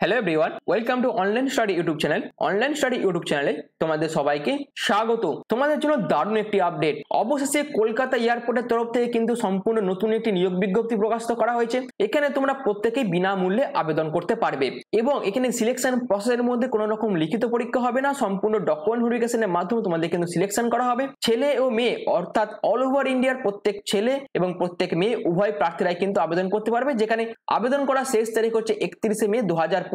Hello everyone, welcome to online study YouTube channel. Online study YouTube চ্যানেলে তোমাদের সবাইকে স্বাগত। তোমাদের জন্য দারুণ একটি আপডেট। অবশেষে কলকাতা এয়ারপোর্টের তরফ থেকে কিন্তু সম্পূর্ণ নতুন একটি নিয়োগ বিজ্ঞপ্তি প্রকাশিত করা হয়েছে। এখানে তোমরা প্রত্যেকেই বিনামূল্যে আবেদন করতে পারবে এবং এখানে সিলেকশন প্রসেসের মধ্যে কোনো রকম লিখিত পরীক্ষা হবে না, সম্পূর্ণ ডকুমেন্ট ভেরিফিকেশনের মাধ্যমে তোমাদের কিন্তু সিলেকশন করা হবে। ছেলে ও মেয়ে অর্থাৎ অল ওভার ইন্ডিয়ার প্রত্যেক ছেলে এবং প্রত্যেক মেয়ে উভয় প্রার্থীরাই কিন্তু আবেদন করতে পারবে, যেখানে আবেদন করার শেষ তারিখ হচ্ছে 31শে মে 2025।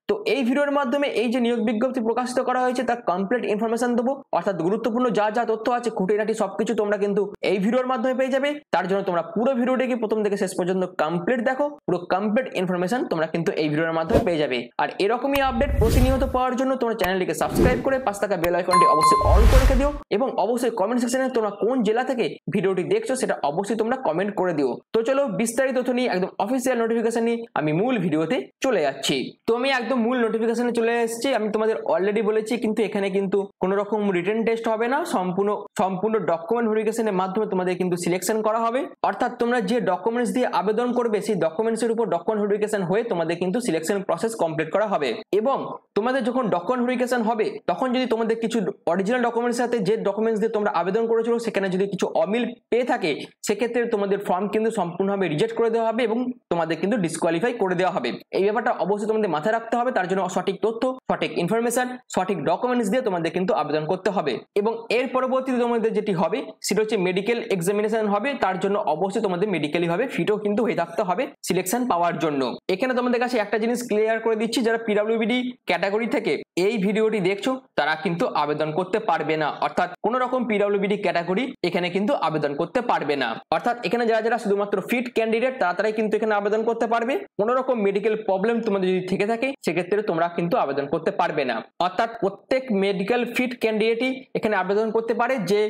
তো এই ভিডিওর মাধ্যমে এই যে নিয়োগ বিজ্ঞপ্তি প্রকাশিত করা হয়েছে তার কমপ্লিট ইনফরমেশন দেবো, অর্থাৎ গুরুত্বপূর্ণ যা যা তথ্য আছে খুঁটিনাটি সবকিছু তোমরা কিন্তু এই ভিডিওর মাধ্যমে পেয়ে যাবে। তার জন্য তোমরা পুরো ভিডিওটাকে প্রথম থেকে শেষ পর্যন্ত কমপ্লিট দেখো, পুরো কমপ্লিট ইনফরমেশন তোমরা কিন্তু এই ভিডিওর মাধ্যমে পেয়ে যাবে। আর এরকমই আপডেট প্রতিনিয়ত পাওয়ার জন্য তোমরা চ্যানেলটিকে সাবস্ক্রাইব করে পাশে থাকা বেল আইকনটি অবশ্যই অল করে রেখে দিও এবং অবশ্যই কমেন্ট সেকশনে তোমরা কোন জেলা থেকে ভিডিওটি দেখছো সেটা অবশ্যই তোমরা কমেন্ট করে দিও। তো চলো বিস্তারিত তথ্য নিয়ে একদম অফিসিয়াল নোটিফিকেশন নিয়ে আমি মূল ভিডিওতে চলে যাচ্ছি। তো আমি একদম মূল নোটিফিকেশনে চলে এসেছি। আমি তোমাদের অলরেডি বলেছি কিন্তু এখানে কিন্তু কোনো রকম রিটেন টেস্ট হবে না, সম্পূর্ণ ডকুমেন্ট ভেরিফিকেশনের মাধ্যমে তোমাদের কিন্তু সিলেকশন করা হবে। অর্থাৎ তোমরা যে ডকুমেন্টস দিয়ে আবেদন করবে সেই ডকুমেন্টসের উপর ডকুমেন্ট ভেরিফিকেশন হয়ে তোমাদের কিন্তু সিলেকশন প্রসেস কমপ্লিট করা হবে। এবং তোমাদের যখন ডকুমেন্ট ভেরিফিকেশন হবে তখন যদি তোমাদের কিছু অরিজিনাল ডকুমেন্টসের সাথে যে ডকুমেন্টস দিয়ে তোমরা আবেদন করেছিল সেখানে যদি কিছু অমিল পেয়ে থাকে সেক্ষেত্রে তোমাদের ফর্ম কিন্তু সম্পূর্ণভাবে রিজেক্ট করে দেওয়া হবে এবং তোমাদের কিন্তু ডিসকোয়ালিফাই করে দেওয়া হবে। এই ব্যাপারটা অবশ্যই তোমাদের মাথায় রাখতে হবে। তার জন্য সঠিক তথ্য, সঠিক ইনফরমেশন, সঠিক ডকুমেন্টস দিয়ে তোমাদের কিন্তু আবেদন করতে হবে। এবং এর পরবর্তীতে তোমাদের যেটি হবে সেটা হচ্ছে মেডিকেল এক্সামিনেশন হবে। তার জন্য অবশ্যই তোমাদের মেডিকেলি ভাবে ফিটও কিন্তু হয়ে থাকতে হবে সিলেকশন পাওয়ার জন্য। এখানে তোমাদের কাছে একটা জিনিস ক্লিয়ার করে দিচ্ছি, যারা পিডব্লিউডি ক্যাটাগরি থেকে এই ভিডিওটি দেখছো তারা কিন্তু আবেদন করতে পারবে না। অর্থাৎ কোন রকম পিডব্লিউডি ক্যাটাগরি এখানে কিন্তু আবেদন করতে পারবে না। অর্থাৎ এখানে যারা যারা শুধুমাত্র ফিট ক্যান্ডিডেট তারাই কিন্তু এখানে আবেদন করতে পারবে। কোন রকম মেডিকেল প্রবলেম তোমাদের যদি থেকে থাকে সেক্ষেত্রে তোমরা কিন্তু আবেদন করতে পারবে না। অর্থাৎ প্রত্যেক মেডিকেল ফিট ক্যান্ডিডেটই এখানে আবেদন করতে পারে, যে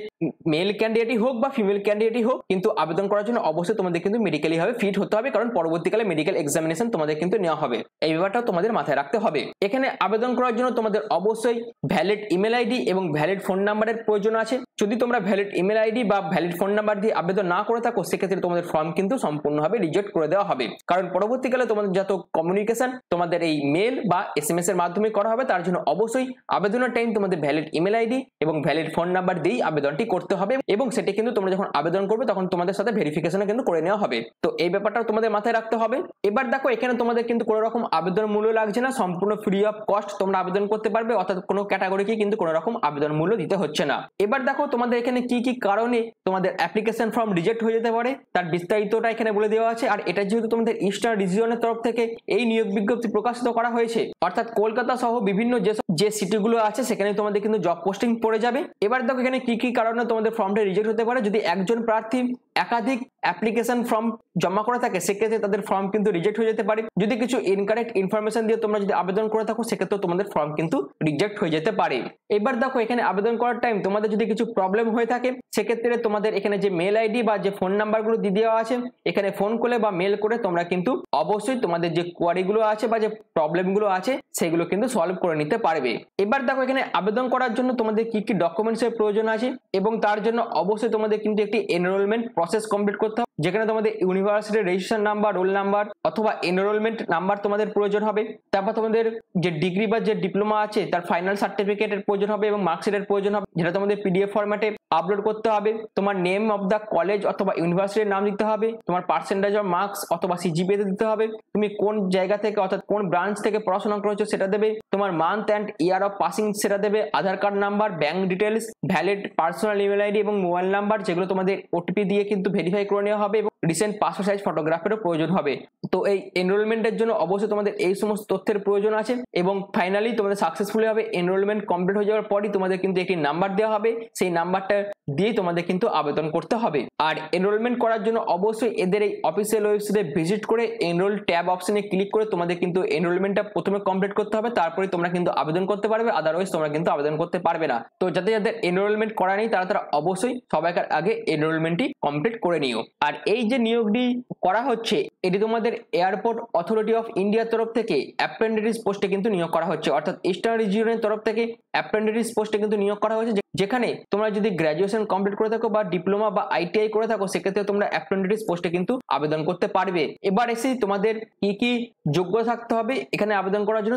মেল ক্যান্ডিডেটই হোক বা ফিমেল ক্যান্ডিডেটই হোক, কিন্তু আবেদন করার জন্য অবশ্যই তোমাদের কিন্তু মেডিকেলি ভাবে ফিট হতে হবে, কারণ পরবর্তীকালে মেডিকেল এক্সামিনেশন তোমাদের কিন্তু নেওয়া হবে। এই ব্যাপারটাও তোমাদের মাথায় রাখতে হবে। এখানে আবেদন করার জন্য তোমাদের অবশ্যই ভ্যালিড ইমেল আইডি এবং ভ্যালিড ফোন নাম্বারের প্রয়োজন আছে। যদি তোমরা ভ্যালিড ইমেল আইডি বা ভ্যালিড ফোন নাম্বার দিয়ে আবেদন না করে থাকো সেক্ষেত্রে তোমাদের ফর্ম কিন্তু সম্পূর্ণভাবে রিজেক্ট করে দেওয়া হবে, কারণ পরবর্তীকালে তোমাদের যত কমিউনিকেশন তোমাদের এই মেল বা SMS এর মাধ্যমে করা হবে। তার জন্য অবশ্যই আবেদনের টাইম তোমাদের ভ্যালিড ইমেল আইডি এবং ভ্যালিড ফোন নাম্বার দিয়েই আবেদনটি করতে হবে এবং সেটি কিন্তু তোমরা যখন আবেদন করবে তখন তোমাদের সাথে ভেরিফিকেশন কিন্তু করে নেওয়া হবে। তো এই ব্যাপারটাও তোমাদের মাথায় রাখতে হবে। এবার দেখো এখানে তোমাদের কিন্তু কোনো রকম আবেদন মূল্য লাগছে না, সম্পূর্ণ ফ্রি অফ কস্ট তোমরা আবেদন করতে পারবে। অর্থাৎ কোনো ক্যাটাগরিকে কিন্তু কোনো রকম আবেদন মূল্য দিতে হচ্ছে না। এবার দেখো তোমাদের এখানে কি কি কারণে তোমাদের অ্যাপ্লিকেশন ফর্ম রিজেক্ট হয়ে যেতে পারে তার বিস্তারিতটা এখানে বলে দেওয়া আছে। আর এটা যেহেতু তোমাদের ইস্টার্ন রিজিয়নের তরফ থেকে এই নিয়োগ বিজ্ঞপ্তি প্রকাশিত করা হয়েছে, অর্থাৎ কলকাতা সহ বিভিন্ন যে সিটিগুলো আছে সেখানে তোমাদের কিন্তু জব পোস্টিং পড়ে যাবে। এবার দেখো এখানে কি কি কারণে তোমাদের ফর্মটা রিজেক্ট হতে পারে। যদি একজন প্রার্থী একাধিক অ্যাপ্লিকেশন ফর্ম জমা করে থাকে সেক্ষেত্রে তাদের ফর্ম কিন্তু রিজেক্ট হয়ে যেতে পারে। যদি কিছু ইনকারেক্ট ইনফরমেশন দিয়ে তোমরা যদি আবেদন করে থাকো সেক্ষেত্রে তোমাদের ফর্ম কিন্তু রিজেক্ট হয়ে যেতে পারে। এবার দেখো এখানে আবেদন করার টাইম তোমাদের যদি কিছু প্রবলেম হয়ে থাকে সেক্ষেত্রে তোমাদের এখানে যে মেল আইডি বা যে ফোন নাম্বারগুলো দিয়ে দেওয়া আছে এখানে ফোন করে বা মেল করে তোমরা কিন্তু অবশ্যই তোমাদের যে কোয়ারিগুলো আছে বা যে প্রবলেমগুলো আছে সেগুলো কিন্তু সলভ করে নিতে পারবে। এবার দেখো এখানে আবেদন করার জন্য তোমাদের কি কি ডকুমেন্টস এর প্রয়োজন আছে এবং তার জন্য অবশ্যই তোমাদের কিন্তু একটি এনরোলমেন্ট প্রসেস কমপ্লিট করতে হবে, যেখানে তোমাদের ইউনিভার্সিটির রেজিস্ট্রেশন নাম্বার, রোল নাম্বার অথবা এনরোলমেন্ট নাম্বার তোমাদের প্রয়োজন হবে। তারপর তোমাদের যে ডিগ্রি বা যে ডিপ্লোমা আছে তার ফাইনাল সার্টিফিকেটের প্রয়োজন হবে এবং মার্কশিটের প্রয়োজন হবে, যেটা তোমাদের PDF ফরম্যাটে আপলোড করতে হবে। তোমার নেম অফ দ্য কলেজ অথবা ইউনিভার্সিটির নাম দিতে হবে, তোমার পার্সেন্টেজ অফ মার্কস অথবা CGPA দিতে হবে, তুমি কোন জায়গা থেকে অর্থাৎ কোন ব্রাঞ্চ থেকে পড়াশোনা করেছো সেটা দেবে, তোমার month and year of passing সেটা দেবে, Aadhaar card number, bank details, valid personal email ID এবং মোবাইল নাম্বার, যেগুলো তোমাদের OTP দিয়ে কিন্তু ভেরিফাই করে নেওয়া হবে এবং রিসেন্ট পাসপোর্ট সাইজ ফটোগ্রাফেরও প্রয়োজন হবে। তো এই এনরোলমেন্টের জন্য অবশ্যই তোমাদের এই সমস্ত তথ্যের প্রয়োজন আছে এবং ফাইনালি তোমাদের সাকসেসফুলি হবে এনরোলমেন্ট কমপ্লিট হয়ে যাওয়ার পরই তোমাদের কিন্তু একটি নাম্বার দেওয়া হবে, সেই নাম্বারটা দিয়ে তোমাদের কিন্তু আবেদন করতে হবে। আর এনরোলমেন্ট করার জন্য অবশ্যই এদের এই অফিসিয়াল ওয়েবসাইটে ভিজিট করে এনরোল ট্যাব অপশনে ক্লিক করে তোমাদের কিন্তু এনরোলমেন্টটা প্রথমে কমপ্লিট করতে হবে, তারপরে তোমরা কিন্তু আবেদন করতে পারবে, আদারওয়াইজ তোমরা কিন্তু আবেদন করতে পারবে না। তো যাদের এনরোলমেন্ট করা নেই তারা অবশ্যই সবাইকার আগে এনরোলমেন্টটি কমপ্লিট করে নিও। আর এই যে নিয়োগটি করা হচ্ছে এটি তোমাদের এয়ারপোর্ট অথরিটি অফ ইন্ডিয়ার তরফ থেকে অ্যাপ্রেন্টিস পোস্টে কিন্তু নিয়োগ করা হচ্ছে, অর্থাৎ ইস্টার্ন রিজিয়নের তরফ থেকে অ্যাপ্রেন্টিস পোস্টে কিন্তু নিয়োগ করা হয়েছে, যেখানে তোমরা যদি গ্র্যাজুয়েশন কমপ্লিট করে থাকো বা ডিপ্লোমা বা আইটিআই করে থাকো, সেক্ষেত্রে তোমরা অ্যাপ্রেন্টিস পোস্টে কিন্তু আবেদন করতে পারবে। এবার এসে তোমাদের কি কি যোগ্যতা থাকতে হবে এখানে আবেদন করার জন্য।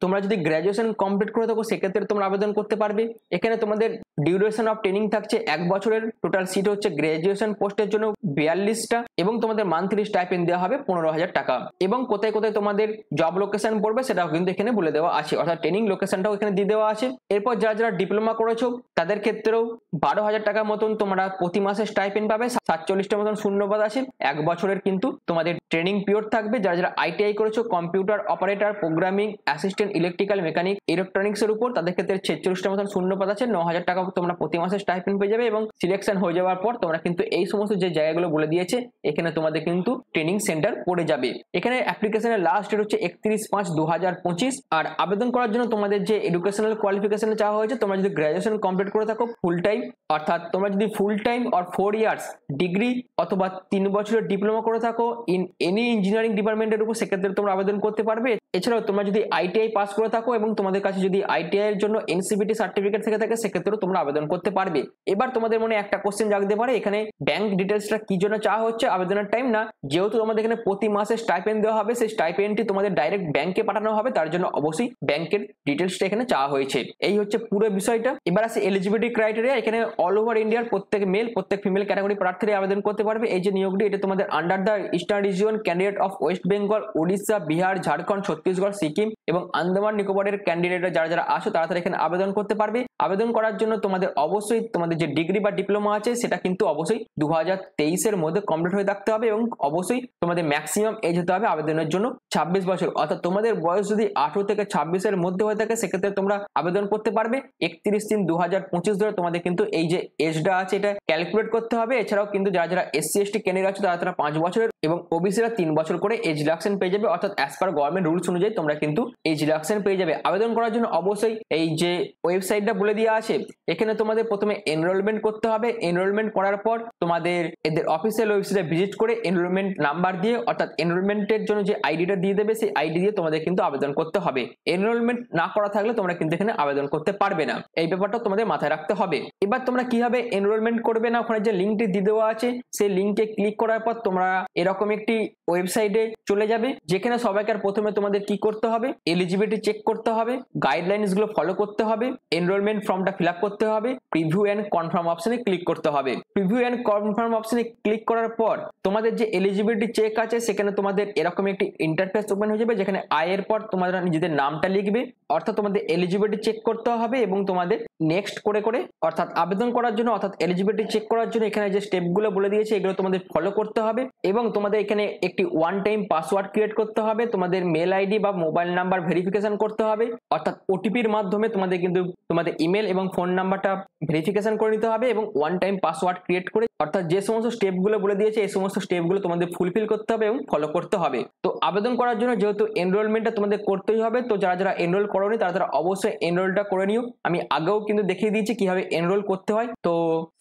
তোমরা যদি গ্র্যাজুয়েশন কমপ্লিট করে থাকো সেক্ষেত্রে তোমরা আবেদন করতে পারবে। এখানে তোমাদের ডিউরেশন অফ ট্রেনিং থাকছে 1 বছরের। টোটাল সিট হচ্ছে গ্র্যাজুয়েশন পোস্টের জন্য 42টা এবং তোমাদের মান্থলি স্টাইপেন্ড দেওয়া হবে 15,000 টাকা। এবং কোথায় কোথায় তোমাদের জব লোকেশন পড়বে সেটাও কিন্তু এখানে বলে দেওয়া আছে, অর্থাৎ ট্রেনিং লোকেশনটাও এখানে দিয়ে দেওয়া আছে। এরপর যারা যারা ডিপ্লোমা করেছো তাদের ক্ষেত্রেও 12,000 টাকার মতন তোমরা প্রতি মাসে স্টাইপেন্ড পাবে। 47টা মতন শূন্যপদ আছে। 1 বছরের কিন্তু তোমাদের ট্রেনিং পিরিয়ড থাকবে। যারা যারা আইটিআই করেছো computer operator, programming assistant, electrical, mechanic, electronics এর উপর, তাদের ক্ষেত্রে 46টা মতন শূন্যপদ আছে। 9,000 টাকা তোমরা প্রতি মাসে স্টাইপেন্ড পেয়ে যাবে। এবং সিলেকশন হয়ে যাওয়ার পর তোমরা কিন্তু এই সমস্ত যে জায়গাগুলো বলে দিয়েছে এখানে তোমাদের কিন্তু ট্রেনিং সেন্টার পড়ে যাবে। এখানে অ্যাপ্লিকেশনের লাস্ট ডেট হচ্ছে 31/5/2025। আর আবেদন করার জন্য তোমাদের যে এডুকেশনাল কোয়ালিফিকেশন চাওয়া হয়েছে, তোমরা যদি গ্র্যাজুয়েশন কমপ্লিট করে থাকো ফুল টাইম, অর্থাৎ তোমরা যদি full time or 4 years degree অথবা 3 বছরের ডিপ্লোমা করে থাকো ইন এনি ইঞ্জিনিয়ারিং ডিপার্টমেন্টের উপর, সেক্ষেত্রে তোমরা আবেদন করতে পারবে। এছাড়াও তোমরা যদি আইটিআই পাস করে থাকো এবং তোমাদের কাছে যদি আইটিআই এর জন্য এনসিবিটি সার্টিফিকেট থেকে থাকে সেক্ষেত্রেও তোমরা আবেদন করতে পারবে। এবার তোমাদের মনে একটা কোশ্চেন জাগতে পারে, এখানে ব্যাংক ডিটেলসটা কি জন্য চাওয়া হচ্ছে আবেদনের টাইম না, যেহেতু তোমাদের এখানে প্রতি মাসে স্টাইপেন্ড দেওয়া হবে, সেই স্টাইপেন্ডটি তোমাদের ডাইরেক্ট ব্যাংকে পাঠানো হবে, তার জন্য অবশ্যই ব্যাংকের ডিটেলসটা এখানে চাওয়া হয়েছে। এই হচ্ছে পুরো বিষয়টা। এবার আসে এলিজিবিলিটি ক্রাইটেরিয়া। এখানে অল ওভার ইন্ডিয়ার প্রত্যেক মেল প্রত্যেক ফিমেল ক্যাটাগরি প্রার্থীরা আবেদন করতে পারবে। এই যে নিয়োগটি এটা তোমাদের under the eastern region candidate of West Bengal, Orissa, Bihar, Jharkhand, Chhattisgarh, Sikkim এবং আন্দামান নিকোবরের ক্যান্ডিডেটরা যারা যারা আসো তারা এখানে আবেদন করতে পারবে। আবেদন করার জন্য তোমাদের অবশ্যই তোমাদের যে ডিগ্রি বা ডিপ্লোমা আছে সেটা কিন্তু অবশ্যই 2023 এর মধ্যে কমপ্লিট হয়ে থাকতে হবে এবং অবশ্যই তোমাদের ম্যাক্সিমাম এজ হতে হবে আবেদনের জন্য 26 বছর। অর্থাৎ তোমাদের বয়স যদি 18 থেকে 26 এর মধ্যে হয়ে থাকে সেক্ষেত্রে তোমরা আবেদন করতে পারবে। 31/3/2025 ধরে তোমাদের কিন্তু এই যে এজটা আছে এটা ক্যালকুলেট করতে হবে। এছাড়াও কিন্তু যারা যারা SC ST ক্যান্ডিডেট আছে তারা 5 বছরের এবং ওবিসিরা 3 বছর করে এজ রিডাকশন পেয়ে যাবে। অর্থাৎ অ্যাজ পার গভর্নমেন্ট রুলস অনুযায়ী তোমরা কিন্তু এজ রিডাকশন পেয়ে যাবে। আবেদন করার জন্য অবশ্যই এই যে ওয়েবসাইটটা বলে দেওয়া আছে এখানে তোমাদের প্রথমে এনরোলমেন্ট করতে হবে। এনরোলমেন্ট করার পর তোমাদের এদের অফিসিয়াল ওয়েবসাইটে ভিজিট করে এনরোলমেন্ট নাম্বার দিয়ে, অর্থাৎ এনরোলমেন্টের জন্য যে আইডিটা দিয়ে দেবে সেই আইডি দিয়ে তোমাদের কিন্তু আবেদন করতে হবে। এনরোলমেন্ট না করা থাকলে তোমরা কিন্তু এখানে আবেদন করতে পারবে না। এই ব্যাপারটা তোমাদের মাথায় রাখতে হবে। এবার তোমরা কিভাবে এনরোলমেন্ট করবে না, ওখানে যে লিঙ্কটি দিয়ে দেওয়া আছে সেই লিঙ্কে ক্লিক করার পর তোমরা এরকম একটি ওয়েবসাইটে চলে যাবে, যেখানে সবাইকার প্রথমে তোমাদের কি করতে হবে, এলিজিবিলিটি চেক করতে হবে, গাইডলাইন্স গুলো ফলো করতে হবে, এনরোলমেন্ট ফর্মটা ফিল আপ করতে হবে, প্রিভিউ এন্ড কনফার্ম অপশনে ক্লিক করতে হবে। প্রিভিউ এন্ড কনফার্ম অপশনে ক্লিক করার পর তোমাদের যে এলিজিবিলিটি চেক আছে সেখানে তোমাদের এরকম একটি ইন্টারফেস ওপেন হয়ে যাবে, যেখানে আয়ের পর তোমরা নিজেদের নামটা লিখবে, অর্থাৎ তোমাদের এলিজিবিলিটি চেক করতে হবে এবং তোমাদের নেক্সট করে করে অর্থাৎ আবেদন করার জন্য অর্থাৎ এলিজিবিলিটি চেক করার জন্য এখানে যে স্টেপগুলো বলে দিয়েছে এগুলো তোমাদের ফলো করতে হবে। এবং তোমাদের এখানে একটি ওয়ান টাইম পাসওয়ার্ড ক্রিয়েট করতে হবে, তোমাদের মেল আইডি বা মোবাইল নাম্বার ভেরিফিকেশন করতে হবে, অর্থাৎ ওটিপির মাধ্যমে তোমাদের কিন্তু তোমাদের ইমেল এবং ফোন নাম্বারটা ভেরিফিকেশন করে নিতে হবে এবং ওয়ান টাইম পাসওয়ার্ড ক্রিয়েট করে, অর্থাৎ যে সমস্ত স্টেপগুলো বলে দিয়েছে এই সমস্ত স্টেপগুলো তোমাদের ফুলফিল করতে হবে এবং ফলো করতে হবে। তো আবেদন করার জন্য যেহেতু এনরোলমেন্টটা তোমাদের করতেই হবে, তো যারা যারা এনরোল করোনি তারা অবশ্যই এনরোলটা করে নিও। আমি আগেও কিন্তু দেখিয়ে দিয়েছি কিভাবে এনরোল করতে হয়, তো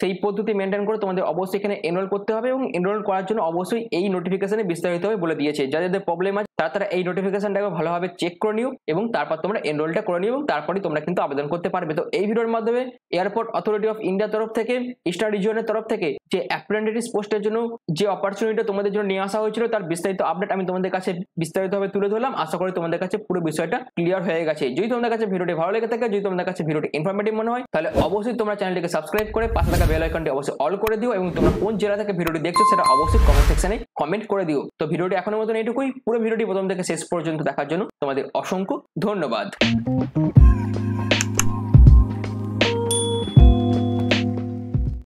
সেই পদ্ধতি মেনটেন করে তোমাদের অবশ্যই এখানে এনরোল করতে হবে এবং এনরোল করার জন্য অবশ্যই এই নোটিফিকেশনে বিস্তারিতভাবে বলে দিয়েছে। যাদের প্রবলেম আছে তারা এই নোটিফিকেশনটাকে ভালোভাবে চেক করে নিও এবং তারপর তোমরা এনরোলটা করে নিও এবং তারপরে তোমরা কিন্তু আবেদন করতে পারবে। তো এই ভিডিওর মাধ্যমে এয়ারপোর্ট অথরিটি অফ ইন্ডিয়ার তরফ থেকে ইস্টার্ন রিজিয়নের তরফ থেকে যে অ্যাপ্রেন্টিস পোস্টের জন্য যে অপরচুনিটি তোমাদের জন্য নিয়ে আসা হয়েছিল তার বিস্তারিত আপডেট আমি তোমাদের কাছে বিস্তারিতভাবে তুলে ধরলাম। আশা করি তোমাদের কাছে পুরো বিষয়টা ক্লিয়ার হয়ে গেছে। যদি তোমাদের কাছে ভিডিওটি ভালো লেগে থাকে, যদি তোমাদের কাছে ভিডিওটি ইনফরমেটিভ মনে হয়, তাহলে অবশ্যই তোমরা চ্যানেলটিকে সাবস্ক্রাইব করে পাশে থাকা বেল আইকনটি অবশ্যই অল করে দিও এবং তোমরা কোন জেলা থেকে ভিডিওটি দেখছো সেটা অবশ্যই কমেন্ট সেকশনে কমেন্ট করে দিও। তো ভিডিওটি এখনের মতন এইটুকুই। পুরো ভিডিওটি প্রথম থেকে শেষ পর্যন্ত দেখার জন্য তোমাদের অসংখ্য ধন্যবাদ।